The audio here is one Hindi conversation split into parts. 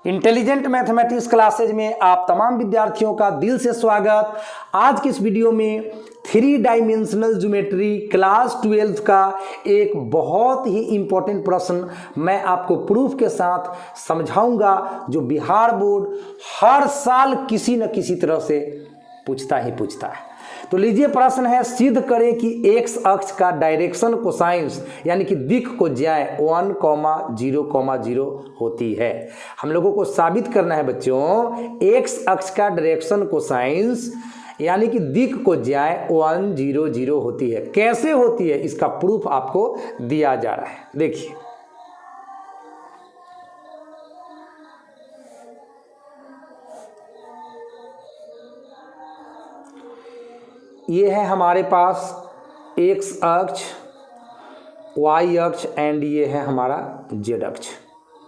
इंटेलिजेंट मैथमेटिक्स क्लासेज में आप तमाम विद्यार्थियों का दिल से स्वागत। आज की इस वीडियो में 3 डायमेंशनल ज्योमेट्री क्लास 12 का एक बहुत ही इंपॉर्टेंट प्रश्न मैं आपको प्रूफ के साथ समझाऊंगा, जो बिहार बोर्ड हर साल किसी न किसी तरह से पूछता है। तो लीजिए, प्रश्न है, सिद्ध करें कि एक्स अक्ष का डायरेक्शन कोसाइंस यानी कि दिक् को ज्याय 1,0,0 होती है। हम लोगों को साबित करना है बच्चों, एक्स अक्ष का डायरेक्शन कोसाइंस यानी कि दिक् को ज्याय 1,0,0 होती है। कैसे होती है इसका प्रूफ आपको दिया जा रहा है। देखिए, ये है हमारे पास एक्स अक्ष, वाई अक्ष एंड ये है हमारा जेड अक्ष।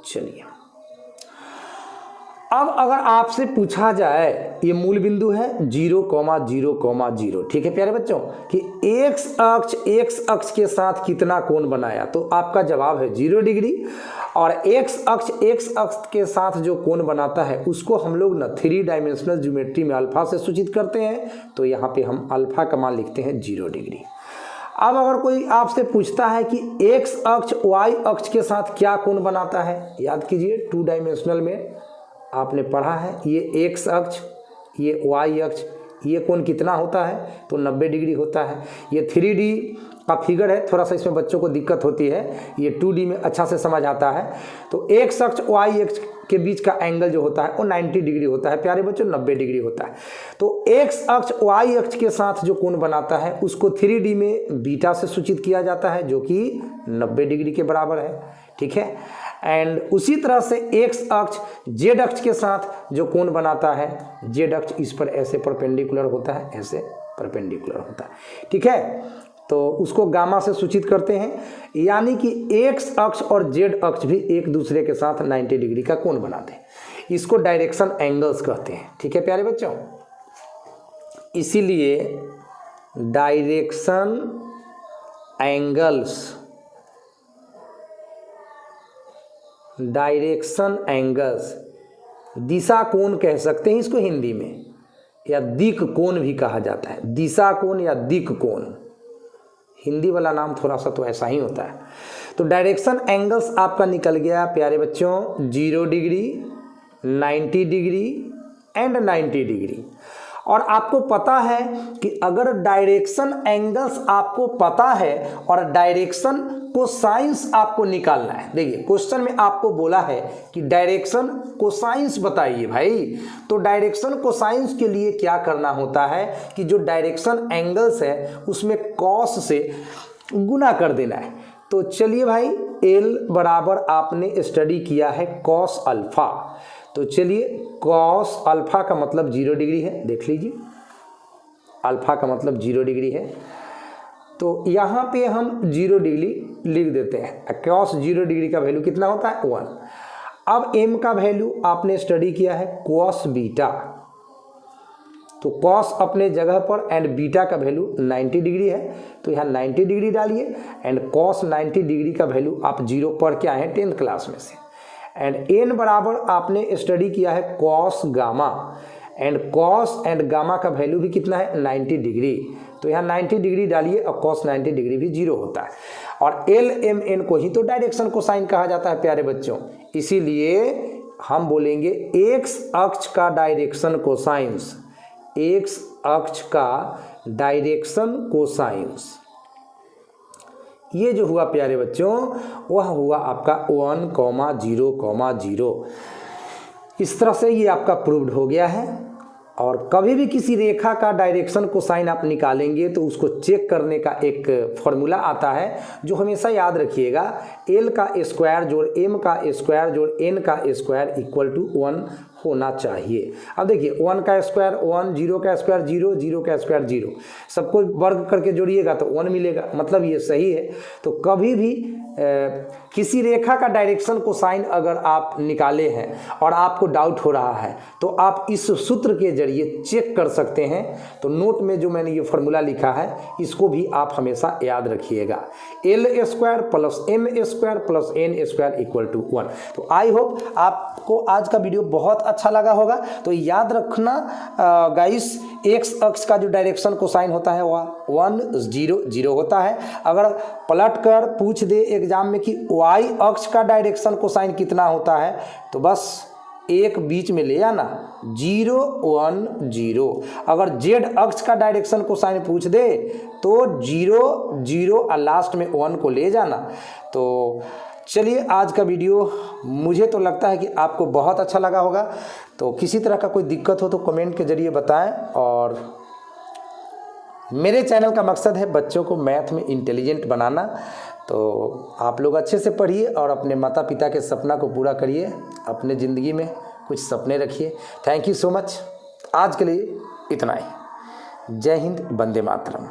चलिए, अब अगर आपसे पूछा जाए, ये मूल बिंदु है 0,0,0, ठीक है प्यारे बच्चों, कि एक्स अक्ष के साथ कितना कोण बनाया, तो आपका जवाब है 0 डिग्री। और एक्स अक्ष के साथ जो कोण बनाता है उसको हम लोग ना 3 डायमेंशनल ज्योमेट्री में अल्फा से सूचित करते हैं। तो यहाँ पे हम अल्फा का मान लिखते हैं 0 डिग्री। अब अगर कोई आपसे पूछता है कि एक्स अक्ष वाई अक्ष के साथ क्या कोण बनाता है, याद कीजिए 2 डायमेंशनल में आपने पढ़ा है, ये एक्स अक्ष, ये वाई अक्ष, ये कोण कितना होता है, तो 90 डिग्री होता है। ये 3D का फिगर है, थोड़ा सा इसमें बच्चों को दिक्कत होती है, ये 2D में अच्छा से समझ आता है। तो एक्स अक्ष वाई अक्ष के बीच का एंगल जो होता है वो 90 डिग्री होता है प्यारे बच्चों, 90 डिग्री होता है। तो एक्स अक्ष वाई अक्ष के साथ जो कोण बनाता है उसको 3D में बीटा से सूचित किया जाता है, जो कि 90 डिग्री के बराबर है, ठीक है। एंड उसी तरह से एक्स अक्ष जेड अक्ष के साथ जो कोण बनाता है, जेड अक्ष इस पर ऐसे परपेंडिकुलर होता है, ऐसे परपेंडिकुलर होता है, ठीक है। तो उसको गामा से सूचित करते हैं, यानी कि एक्स अक्ष और जेड अक्ष भी एक दूसरे के साथ 90 डिग्री का कोण बनाते हैं। इसको डायरेक्शन एंगल्स कहते हैं, ठीक है प्यारे बच्चों। इसीलिए डायरेक्शन एंगल्स दिशा कोण कह सकते हैं इसको हिंदी में, या दिक् कोण भी कहा जाता है। दिशा कोण या दिक् कोण, हिंदी वाला नाम थोड़ा सा तो ऐसा ही होता है। तो डायरेक्शन एंगल्स आपका निकल गया प्यारे बच्चों 0 डिग्री, 90 डिग्री एंड 90 डिग्री। और आपको पता है कि अगर डायरेक्शन एंगल्स आपको पता है और डायरेक्शन कोसाइंस आपको निकालना है, देखिए क्वेश्चन में आपको बोला है कि डायरेक्शन कोसाइंस बताइए भाई। तो डायरेक्शन कोसाइंस के लिए क्या करना होता है कि जो डायरेक्शन एंगल्स है उसमें कॉस से गुना कर देना है। तो चलिए भाई, एल बराबर आपने स्टडी किया है कॉस अल्फा। तो चलिए, कॉस अल्फा का मतलब 0 डिग्री है, देख लीजिए अल्फा का मतलब 0 डिग्री है। तो यहाँ पे हम 0 डिग्री लिख देते हैं। कॉस 0 डिग्री का वैल्यू कितना होता है 1। अब m का वैल्यू आपने स्टडी किया है कॉस बीटा, तो कॉस अपने जगह पर एंड बीटा का वैल्यू 90 डिग्री है, तो यहाँ 90 डिग्री डालिए। एंड कॉस 90 डिग्री का वैल्यू आप 0 पढ़ के आए हैं 10th क्लास में से। एंड n बराबर आपने स्टडी किया है cos gamma, and cos and gamma का वैल्यू भी कितना है 90 डिग्री, तो यहाँ 90 डिग्री डालिए और कॉस 90 डिग्री भी 0 होता है। और एल एम एन को ही तो डायरेक्शन कोसाइन कहा जाता है प्यारे बच्चों। इसीलिए हम बोलेंगे एक्स अक्ष का डायरेक्शन कोसाइंस, एक्स अक्ष का डायरेक्शन कोसाइंस, ये जो हुआ प्यारे बच्चों वह हुआ आपका 1,0,0। इस तरह से ये आपका प्रूव्ड हो गया है। और कभी भी किसी रेखा का डायरेक्शन कोसाइन आप निकालेंगे तो उसको चेक करने का एक फॉर्मूला आता है, जो हमेशा याद रखिएगा, एल का स्क्वायर जोड़ एम का स्क्वायर जोड़ एन का स्क्वायर इक्वल टू 1 होना चाहिए। अब देखिए 1 का स्क्वायर 1, 0 का स्क्वायर 0, 0 का स्क्वायर 0, सबको वर्ग करके जोड़िएगा तो 1 मिलेगा, मतलब ये सही है। तो कभी भी किसी रेखा का डायरेक्शन कोसाइन अगर आप निकाले हैं और आपको डाउट हो रहा है तो आप इस सूत्र के जरिए चेक कर सकते हैं। तो नोट में जो मैंने ये फार्मूला लिखा है इसको भी आप हमेशा याद रखिएगा, L² + M² + N² = 1। तो आई होप आपको आज का वीडियो बहुत अच्छा लगा होगा। तो याद रखना गाइस, एक्स अक्ष का जो डायरेक्शन कोसाइन होता है वह 1 0 0 होता है। अगर पलट कर पूछ दे एग्जाम में कि वाई अक्ष का डायरेक्शन कोसाइन कितना होता है तो बस एक बीच में ले आना 0 1 0। अगर जेड अक्ष का डायरेक्शन कोसाइन पूछ दे तो 0 0 और लास्ट में 1 को ले जाना। तो चलिए आज का वीडियो मुझे तो लगता है कि आपको बहुत अच्छा लगा होगा। तो किसी तरह का कोई दिक्कत हो तो कमेंट के जरिए बताएं। और मेरे चैनल का मकसद है बच्चों को मैथ में इंटेलिजेंट बनाना। तो आप लोग अच्छे से पढ़िए और अपने माता पिता के सपना को पूरा करिए, अपने ज़िंदगी में कुछ सपने रखिए। Thank you so much. आज के लिए इतना ही। जय हिंद, वंदे मातरम।